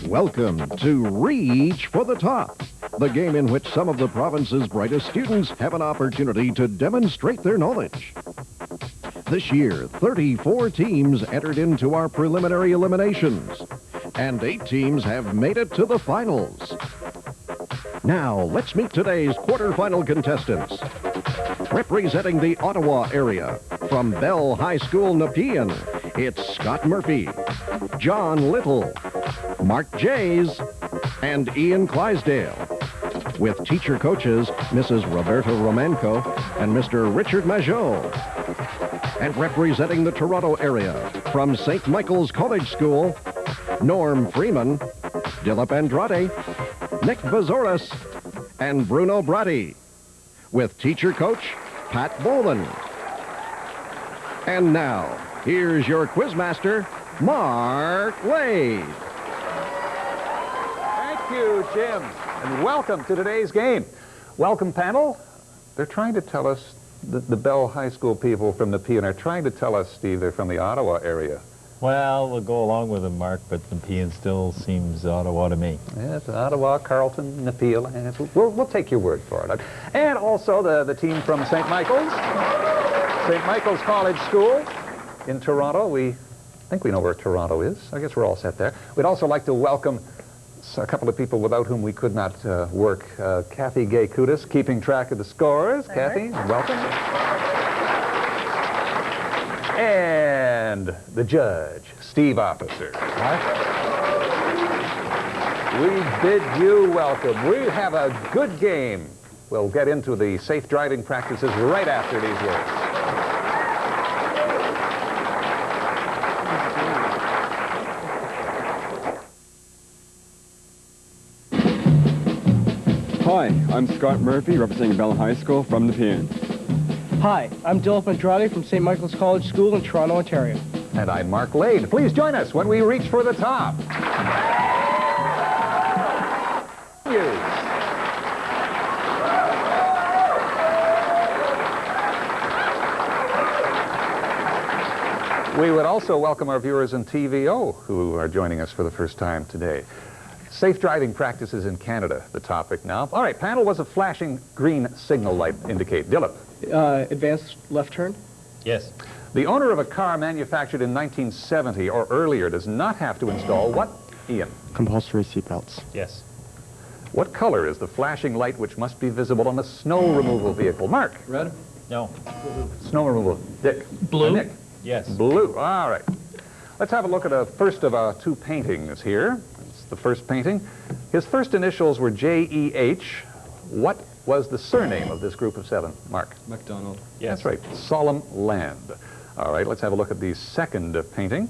Welcome to Reach for the Top, the game in which some of the province's brightest students have an opportunity to demonstrate their knowledge. This year, 34 teams entered into our preliminary eliminations, and 8 teams have made it to the finals. Now, let's meet today's quarterfinal contestants. Representing the Ottawa area, from Bell High School, Nepean, it's Scott Murphy, John Little, Mark Jays, and Ian Clydesdale, with teacher coaches Mrs. Roberta Romanco and Mr. Richard Majot. And representing the Toronto area, from St. Michael's College School, Norm Freeman, Dilip Andrade, Nick Vazoris, and Bruno Brady, with teacher coach Pat Boland. And now, here's your quizmaster, Mark Wade. Thank you, Jim, and welcome to today's game. Welcome, panel. They're trying to tell us, the Bell High School people from Nepean are trying to tell us, Steve, they're from the Ottawa area. Well, we'll go along with them, Mark, but Nepean still seems Ottawa to me. Yes, Ottawa, Carleton, Nepean. We'll take your word for it. And also the team from St. Michael's College School in Toronto. I think we know where Toronto is. I guess we're all set there. We'd also like to welcome a couple of people without whom we could not work. Kathy Gay-Kudis, keeping track of the scores. Kathy, welcome. And the judge, Steve Officer. We bid you welcome. We have a good game. We'll get into the safe driving practices right after these words. Hi, I'm Scott Murphy, representing Bell High School from Nepean. Hi, I'm Dilip Andrade from St. Michael's College School in Toronto, Ontario. And I'm Mark Lade. Please join us when we reach for the top. We would also welcome our viewers in TVO who are joining us for the first time today. Safe driving practices in Canada, the topic now. All right, panel, was a flashing green signal light indicate? Dilip. Advanced left turn? Yes. The owner of a car manufactured in 1970 or earlier does not have to install what, Ian? Compulsory seatbelts. Yes. What color is the flashing light which must be visible on a snow removal vehicle? Mark? Red? No. Snow removal. Dick? Blue? Nick? Yes. Blue. All right. Let's have a look at a first of 2 paintings here. It's the first painting. His first initials were J-E-H. What was the surname of this group of 7? Mark? MacDonald. Yes. That's right. Solemn Land. All right, let's have a look at the second painting.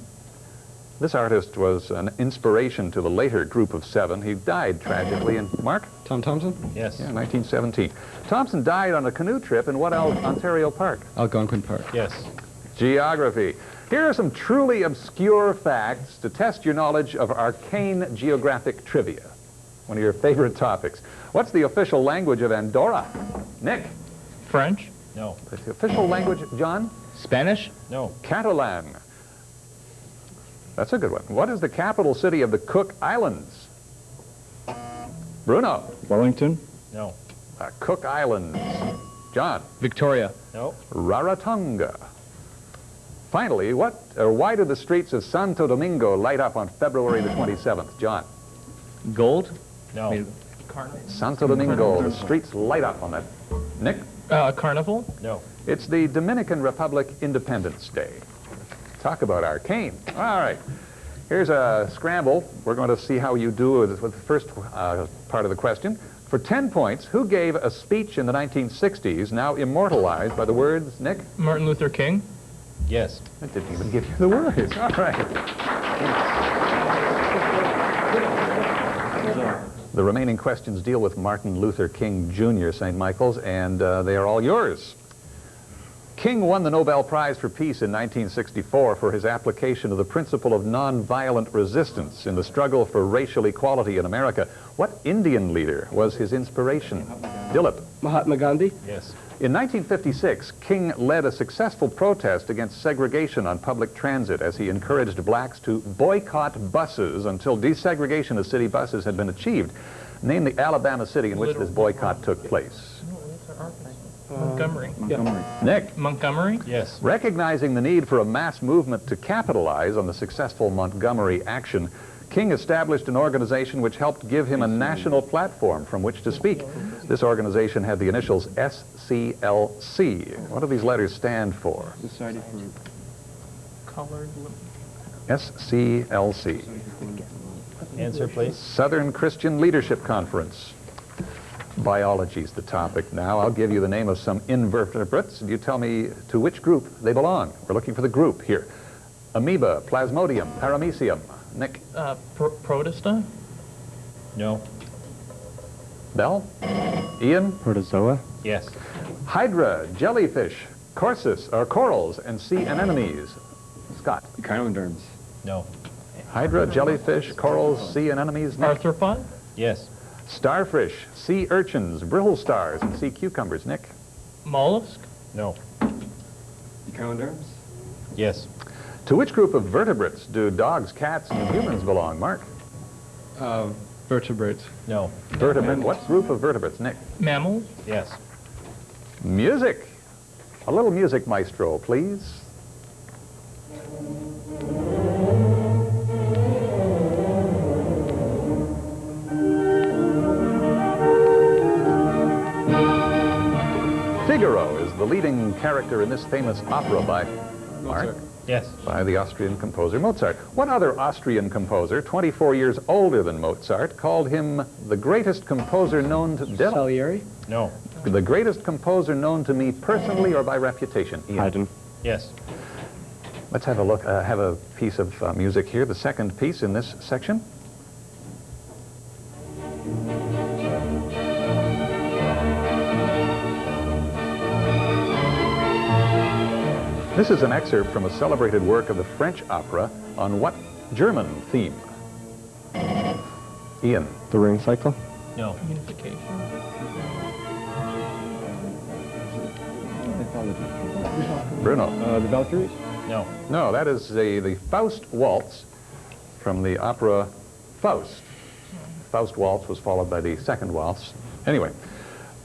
This artist was an inspiration to the later group of 7. He died tragically in, Mark? Tom Thompson? Yes. Yeah, 1917. Thompson died on a canoe trip in what Ontario Park? Algonquin Park. Yes. Geography. Here are some truly obscure facts to test your knowledge of arcane geographic trivia. One of your favorite topics. What's the official language of Andorra? Nick? French? No. The official language, John? Spanish? No. Catalan. That's a good one. What is the capital city of the Cook Islands? Bruno? Wellington? No. Cook Islands. John? Victoria. No. Rarotonga. Finally, why do the streets of Santo Domingo light up on February the 27th? John? Gold? No. Santo Domingo, the streets light up on that. Nick? Carnival? No. It's the Dominican Republic Independence Day. Talk about arcane. All right. Here's a scramble. We're going to see how you do with the first part of the question. For 10 points, who gave a speech in the 1960s, now immortalized by the words, Nick? Martin Luther King? Yes. I didn't even give you the words. All right. The remaining questions deal with Martin Luther King Jr., St. Michael's, and they are all yours. King won the Nobel Prize for Peace in 1964 for his application of the principle of nonviolent resistance in the struggle for racial equality in America. What Indian leader was his inspiration? Dilip. Mahatma Gandhi. Yes. In 1956, King led a successful protest against segregation on public transit as he encouraged blacks to boycott buses until desegregation of city buses had been achieved. Name the Alabama city in which this boycott took place. Montgomery. Nick. Montgomery? Yes. Recognizing the need for a mass movement to capitalize on the successful Montgomery action, King established an organization which helped give him a national platform from which to speak. This organization had the initials SCLC. What do these letters stand for? Society for Colored. SCLC. Answer, please. Southern Christian Leadership Conference. Biology's the topic now. I'll give you the name of some invertebrates, and you tell me to which group they belong. We're looking for the group here. Amoeba, Plasmodium, Paramecium. Nick? Protista? No. Bell? Ian? protozoa. Yes. Hydra, jellyfish, corals, and sea anemones. Scott? Echinoderms. No. Hydra, jellyfish, corals, sea anemones. Nick? Arthropod? Yes. Starfish, sea urchins, brittle stars, and sea cucumbers. Nick? Mollusk? No. Echinoderms. Yes. To which group of vertebrates do dogs, cats, and humans belong? Mark? Vertebrates. No. Vertebrate. What group of vertebrates? Nick? Mammals? Yes. Music. A little music, maestro, please. Figaro is the leading character in this famous opera by Mark, Yes. by the Austrian composer Mozart. What other Austrian composer, 24 years older than Mozart, called him the greatest composer known to Dylan? Salieri. No. The greatest composer known to me personally or by reputation? Ian. Haydn. Yes. Let's have a look, have a piece of music here, the second piece in this section. This is an excerpt from a celebrated work of the French opera on what German theme? Ian. The ring cycle. No. Unification? Bruno. The Valkyries. No. No, that is the Faust Waltz from the opera Faust. Faust Waltz was followed by the second waltz. Anyway,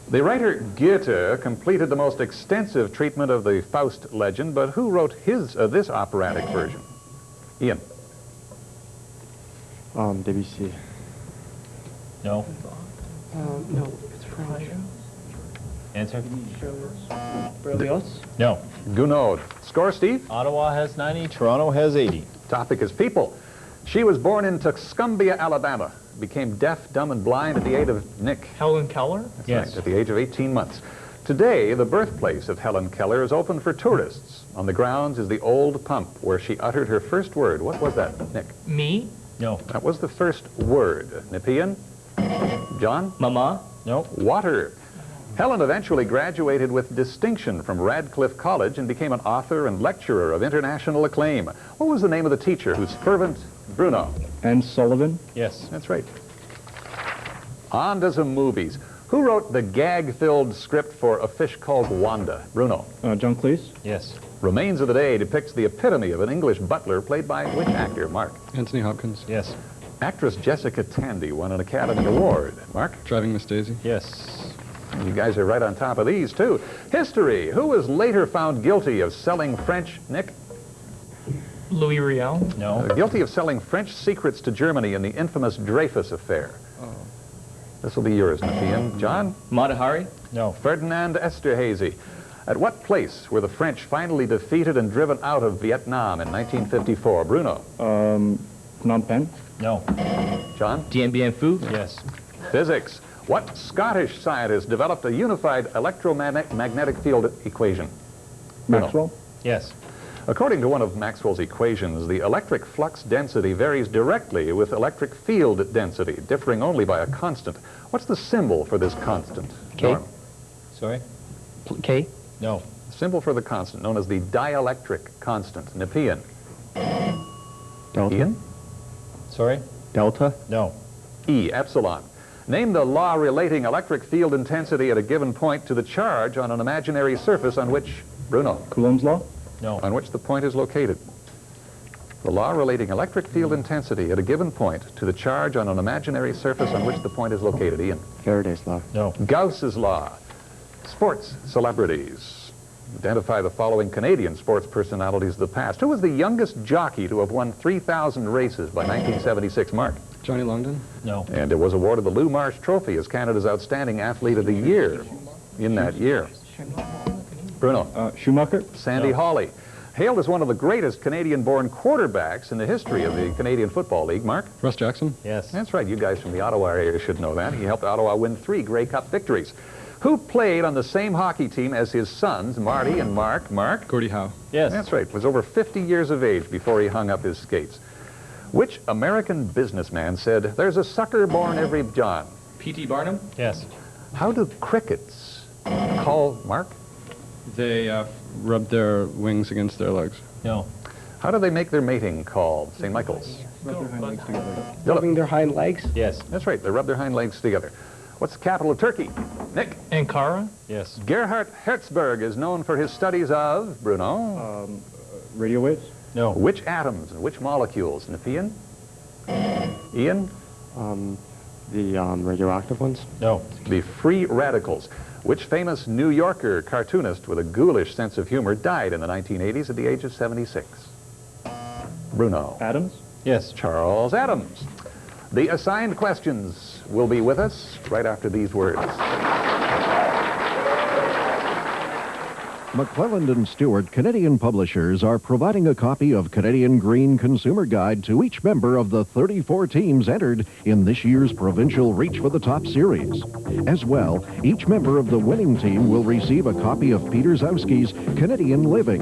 the writer Goethe completed the most extensive treatment of the Faust legend, but who wrote this operatic version? Ian. Debussy. No. No, it's French. Answer? Berlioz. No. Gounod. Score, Steve? Ottawa has 90. Toronto has 80. Topic is people. She was born in Tuscumbia, Alabama. Became deaf, dumb, and blind at the age of Nick. Helen Keller? That's Yes. right, at the age of 18 months. Today, the birthplace of Helen Keller is open for tourists. On the grounds is the old pump where she uttered her first word. What was that, Nick? Me? No. That was the first word. Nepean? John? Mama. No. Water. Helen eventually graduated with distinction from Radcliffe College and became an author and lecturer of international acclaim. What was the name of the teacher whose fervent Bruno? Anne Sullivan. Yes. That's right. On to some movies. Who wrote the gag-filled script for A Fish Called Wanda? Bruno. John Cleese. Yes. Remains of the Day depicts the epitome of an English butler played by which actor? Mark. Anthony Hopkins. Yes. Actress Jessica Tandy won an Academy Award. Mark. Driving Miss Daisy. Yes. You guys are right on top of these, too. History. Who was later found guilty of selling French... Nick? Louis Riel? No. Guilty of selling French secrets to Germany in the infamous Dreyfus affair. This will be yours, Nepean. John? Mata Hari. No. Ferdinand Esterhazy. At what place were the French finally defeated and driven out of Vietnam in 1954? Bruno? Phnom Penh. No. John? Dien Bien Phu. Yes. Physics. What Scottish scientist developed a unified electromagnetic field equation? Bruno. Maxwell. Yes. According to one of Maxwell's equations, the electric flux density varies directly with electric field density, differing only by a constant. What's the symbol for this constant? K. Norm? Sorry? K. No. symbol for the constant, known as the dielectric constant. Nepean. Delta. Ian? Sorry? Delta. No. E, epsilon. Name the law relating electric field intensity at a given point to the charge on an imaginary surface on which, Bruno, Coulomb's law. No. on which the point is located. The law relating electric field intensity at a given point to the charge on an imaginary surface on which the point is located. Ian. Faraday's law. No. Gauss's law. Sports celebrities. Identify the following Canadian sports personalities of the past. Who was the youngest jockey to have won 3,000 races by 1976? Mark. Johnny Longdon. No. And it was awarded the Lou Marsh Trophy as Canada's Outstanding Athlete of the Year in that year. Bruno. Schumacher. Sandy Hawley. Hailed as one of the greatest Canadian-born quarterbacks in the history of the Canadian Football League. Mark? Russ Jackson. Yes. That's right. You guys from the Ottawa area should know that. He helped Ottawa win 3 Grey Cup victories. Who played on the same hockey team as his sons, Marty and Mark? Mark? Gordie Howe. Yes. That's right. Was over 50 years of age before he hung up his skates. Which American businessman said, "There's a sucker born every John"? P.T. Barnum? Yes. How do crickets call, Mark? They rub their wings against their legs. No. How do they make their mating call? St. Michael's. Rubbing their hind legs. Yes. That's right. They rub their hind legs together. What's the capital of Turkey? Nick. Ankara? Yes. Gerhard Herzberg is known for his studies of, Bruno, Radio waves. No. which atoms and which molecules? Nepean? Ian? The radioactive ones. No. The free radicals. Which famous New Yorker cartoonist with a ghoulish sense of humor died in the 1980s at the age of 76? Bruno. Atoms. Yes. Charles Adams. The assigned questions will be with us right after these words. McClelland and Stewart Canadian Publishers are providing a copy of Canadian Green Consumer Guide to each member of the 34 teams entered in this year's Provincial Reach for the Top series. As well, each member of the winning team will receive a copy of Peter Zowski's Canadian Living.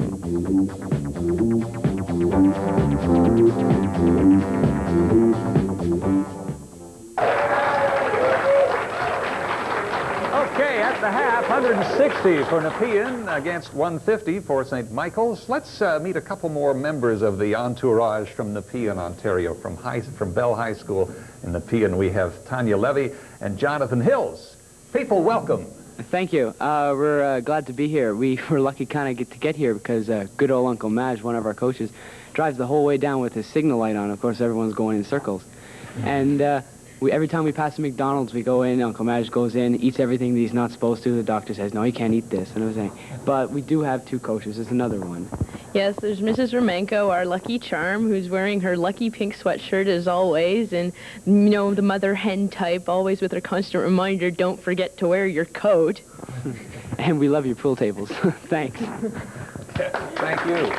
Okay, at the half, 160 for Nepean against 150 for St. Michael's. Let's meet a couple more members of the entourage from Nepean, Ontario. From Bell High School in Nepean, we have Tanya Levy and Jonathan Hills. People, welcome. Thank you. We're glad to be here. We were lucky kind of to get here because good old Uncle Madge, one of our coaches, drives the whole way down with his signal light on. Of course, everyone's going in circles. And every time we pass a McDonald's, we go in, Uncle Madge goes in, eats everything that he's not supposed to. The doctor says, no, he can't eat this, and everything. But we do have 2 coaches. There's another one. Yes, there's Mrs. Romenko, our lucky charm, who's wearing her lucky pink sweatshirt as always, and, you know, the mother hen type, always with her constant reminder, don't forget to wear your coat. And we love your pool tables. Thanks. Thank you.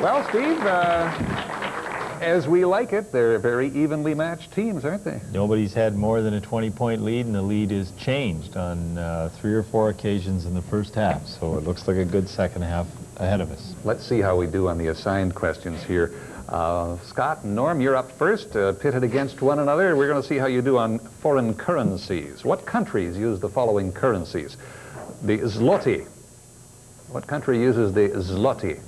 Well, Steve, as we like it, they're very evenly matched teams, aren't they? Nobody's had more than a 20-point lead, and the lead is changed on 3 or 4 occasions in the first half. So it looks like a good second half ahead of us. Let's see how we do on the assigned questions here. Scott and Norm, you're up first, pitted against one another. We're going to see how you do on foreign currencies. What countries use the following currencies? The zloty. What country uses the zloty?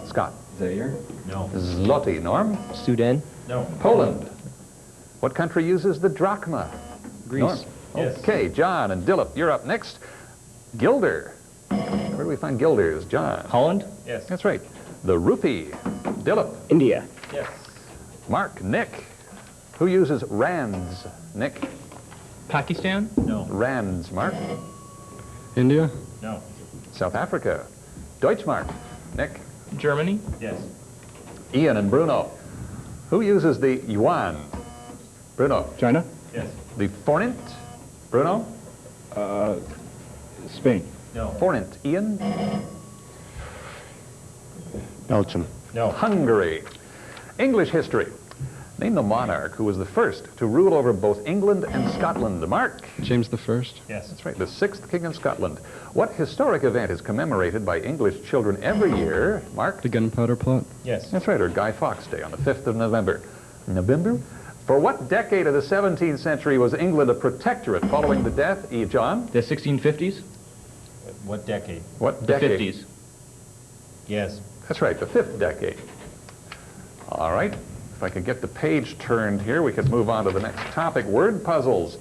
Scott. Zaire. No. Zloty. Norm. Sudan. No. Poland. What country uses the drachma? Greece. Norm. Yes. Okay, John and Dillip, you're up next. Guilder. Where do we find guilders? John. Holland. Yes. That's right. The rupee. Dillip. India. Yes. Mark. Nick. Who uses rands? Nick. Pakistan? No. Rands. Mark. India. No. South Africa. Deutschmark. Nick. Germany? Yes. Ian and Bruno. Who uses the yuan? Bruno. China. Yes. The forint? Bruno. Spain. No. Forint. Ian. Belgium. No. Hungary. English history. Name the monarch who was the first to rule over both England and Scotland. Mark. James the First. Yes. That's right, the 6th king of Scotland. What historic event is commemorated by English children every year? Mark. The Gunpowder Plot. Yes. That's right, or Guy Fawkes Day on the 5th of November. For what decade of the 17th century was England a protectorate following the death? E. John? The 1650s? What decade? What The decade? 50s. Yes. That's right, the 5th decade. All right. If I could get the page turned here, we could move on to the next topic, word puzzles.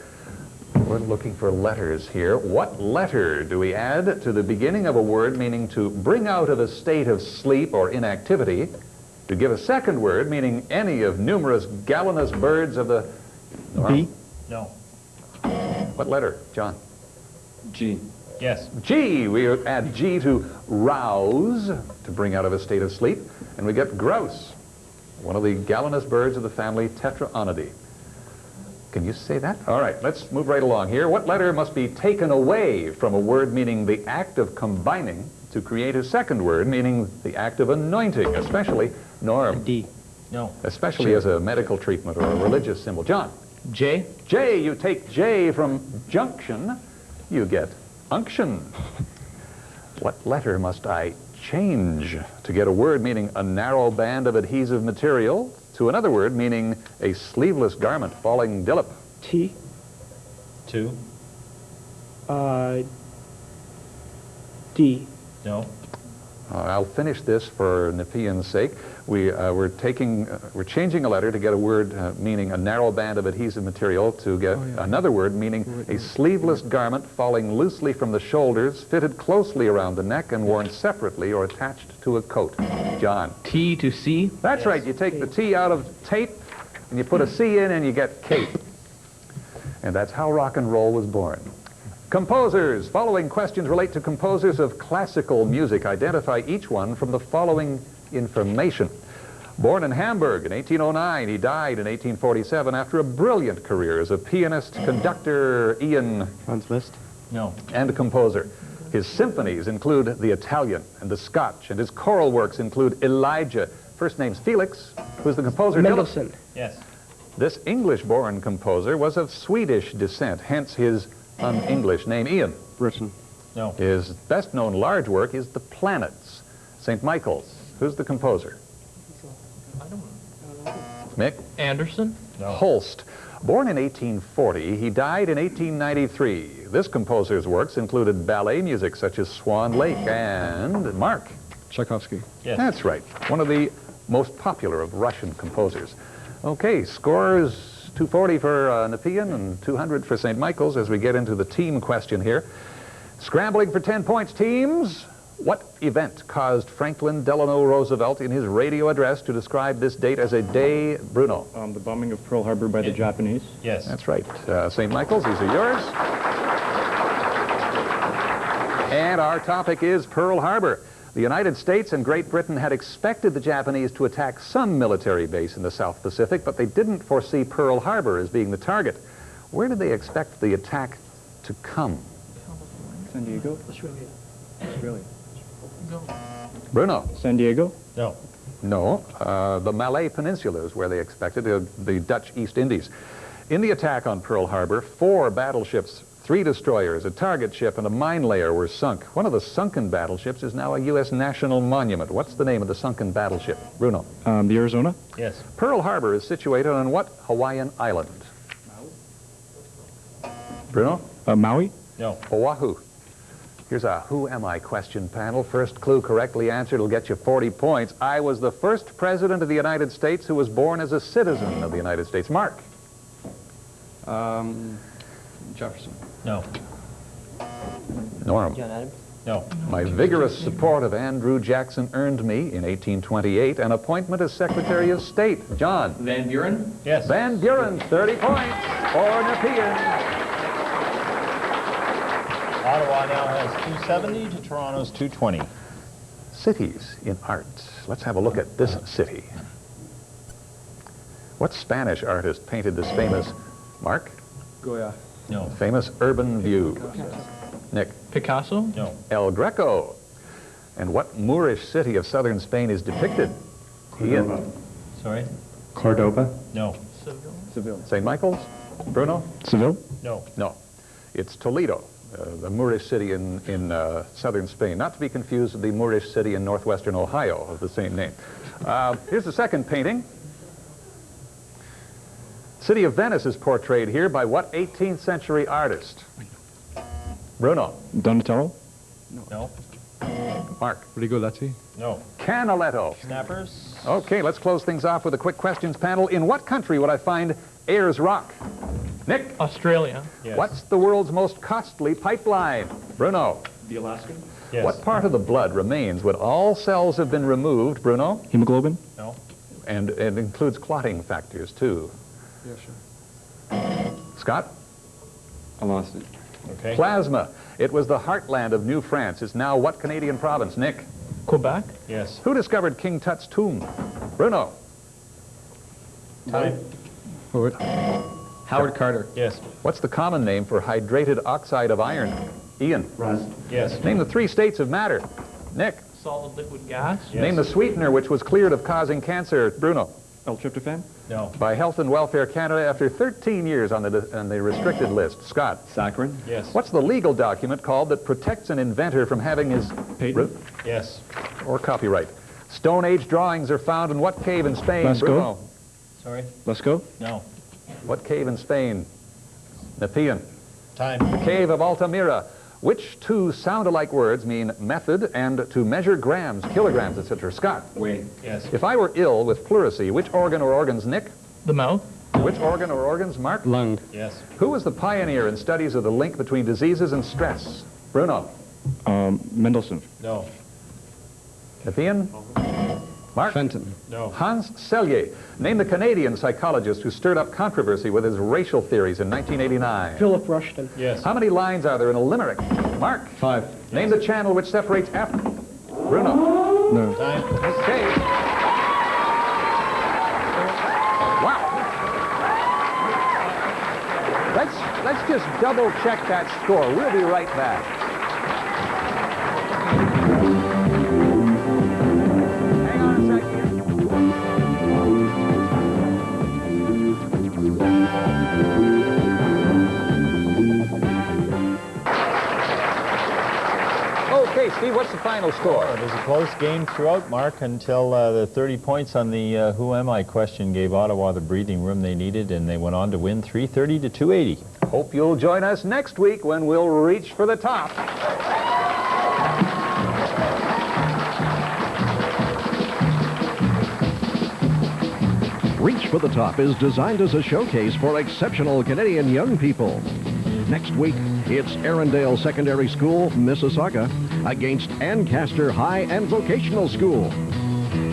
We're looking for letters here. What letter do we add to the beginning of a word, meaning to bring out of a state of sleep or inactivity, to give a second word, meaning any of numerous gallonous birds of the... B. No. What letter, John? G. Yes. G. We add G to rouse, to bring out of a state of sleep, and we get grouse, one of the gallonous birds of the family Tetraonidae. Can you say that? All right, let's move right along here. What letter must be taken away from a word meaning the act of combining to create a second word meaning the act of anointing, especially, Norm, D. No. especially as a medical treatment or a religious symbol? John? J? J. You take J from junction, you get unction. What letter must I change to get a word meaning a narrow band of adhesive material to another word meaning a sleeveless garment falling dillip? T. 2. D. No. I'll finish this for Nepean's sake. We're changing a letter to get a word meaning a narrow band of adhesive material to get another word meaning a sleeveless garment falling loosely from the shoulders, fitted closely around the neck and worn separately or attached to a coat. John? T to C? That's right. You take the T out of tape and you put a C in and you get cape. And that's how rock and roll was born. Composers. Following questions relate to composers of classical music. Identify each one from the following information. Born in Hamburg in 1809, he died in 1847 after a brilliant career as a pianist, conductor, Ian, Franz Liszt. No. and composer. His symphonies include the Italian and the Scotch, and his choral works include Elijah. First name's Felix, who's the composer. Mendelssohn. Yes. This English-born composer was of Swedish descent, hence his un-English name, Ian. Britain. No. His best-known large work is The Planets, St. Michael's. Who's the composer? I don't know. Mick? Anderson? No. Holst. Born in 1840, he died in 1893. This composer's works included ballet music such as Swan Lake and Mark. Tchaikovsky. Yes. That's right. One of the most popular of Russian composers. Okay, scores 240 for Nepean and 200 for St. Michael's as we get into the team question here. Scrambling for 10 points, teams. What event caused Franklin Delano Roosevelt in his radio address to describe this date as a day, Bruno? The bombing of Pearl Harbor by the Japanese. Yes. That's right. St. Michael's, these are yours. And our topic is Pearl Harbor. The United States and Great Britain had expected the Japanese to attack some military base in the South Pacific, but they didn't foresee Pearl Harbor as being the target. Where did they expect the attack to come? San Diego. Australia. Bruno? San Diego. No. No. The Malay Peninsula is where they expected, the Dutch East Indies. In the attack on Pearl Harbor, 4 battleships, 3 destroyers, a target ship, and a mine layer were sunk. One of the sunken battleships is now a U.S. national monument. What's the name of the sunken battleship? Bruno? The Arizona. Yes. Pearl Harbor is situated on what Hawaiian island? Bruno? Maui. No. Oahu. Here's a who am I question panel. First clue correctly answered will get you 40 points. I was the first president of the United States who was born as a citizen of the United States. Mark? Jefferson. No. Norm? John Adams. No. My vigorous support of Andrew Jackson earned me, in 1828, an appointment as Secretary of State. John? Van Buren? Yes. Van Buren, 30 points for Nepean. Ottawa now has 270 to Toronto's 220. Cities in art. Let's have a look at this city. What Spanish artist painted this famous, Mark? Goya. No. Famous urban view? Nick? Picasso? No. El Greco. And what Moorish city of southern Spain is depicted? Ian? Sorry? Cordoba. No. Seville. St. Michael's? Bruno? Seville. No. No. It's Toledo, the Moorish city in southern Spain. Not to be confused with the Moorish city in northwestern Ohio of the same name. Here's the second painting. City of Venice is portrayed here by what 18th century artist? Bruno. Donatello? No. Mark. Rigoletti? No. Canaletto. Snappers? Okay, let's close things off with a quick questions panel. In what country would I find Ayers Rock? Nick. Australia. Yes. What's the world's most costly pipeline? Bruno. The Alaskan? Yes. What part of the blood remains when all cells have been removed? Bruno. Hemoglobin? No. And it includes clotting factors, too. Yeah, sure. Scott? I lost it. Okay. Plasma. It was the heartland of New France. It's now what Canadian province? Nick. Quebec? Yes. Who discovered King Tut's tomb? Bruno. Time. Forward. Howard Carter. Yes. What's the common name for hydrated oxide of iron? Ian. Yes. Name the 3 states of matter. Nick. Solid liquid gas? Yes. Name the sweetener which was cleared of causing cancer. Bruno. L-tryptophan? No. By Health and Welfare Canada after 13 years on the restricted list. Scott. Saccharin? Yes. What's the legal document called that protects an inventor from having his Patent? Yes. or copyright? Stone Age drawings are found in what cave in Spain? Lascaux? Bruno. Sorry? Lascaux? No. What cave in Spain? Nepean. Time. The cave of Altamira. Which 2 sound-alike words mean method and to measure grams, kilograms, etc.? Scott. Weight. Yes. If I were ill with pleurisy, which organ or organs? Nick. The mouth? Which organ or organs? Mark. Lung. Yes. Who was the pioneer in studies of the link between diseases and stress? Bruno. Mendelssohn. No. Nepean. Mark. Fenton. No. Hans Selye. Name the Canadian psychologist who stirred up controversy with his racial theories in 1989. Philip Rushton. Yes. How many lines are there in a limerick? Mark. 5. Name the channel which separates Africa. Bruno. No. Time. Okay. Wow. Let's just double check that score. We'll be right back. Hang on a second. Okay, Steve, what's the final score? It was a close game throughout, Mark, until the 30 points on the Who Am I question gave Ottawa the breathing room they needed, and they went on to win 330 to 280. Hope you'll join us next week when we'll reach for the top. Reach for the Top is designed as a showcase for exceptional Canadian young people. Next week, it's Arundel Secondary School, Mississauga, against Ancaster High and Vocational School.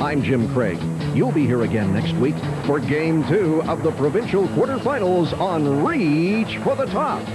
I'm Jim Craig. You'll be here again next week for Game 2 of the Provincial Quarterfinals on Reach for the Top.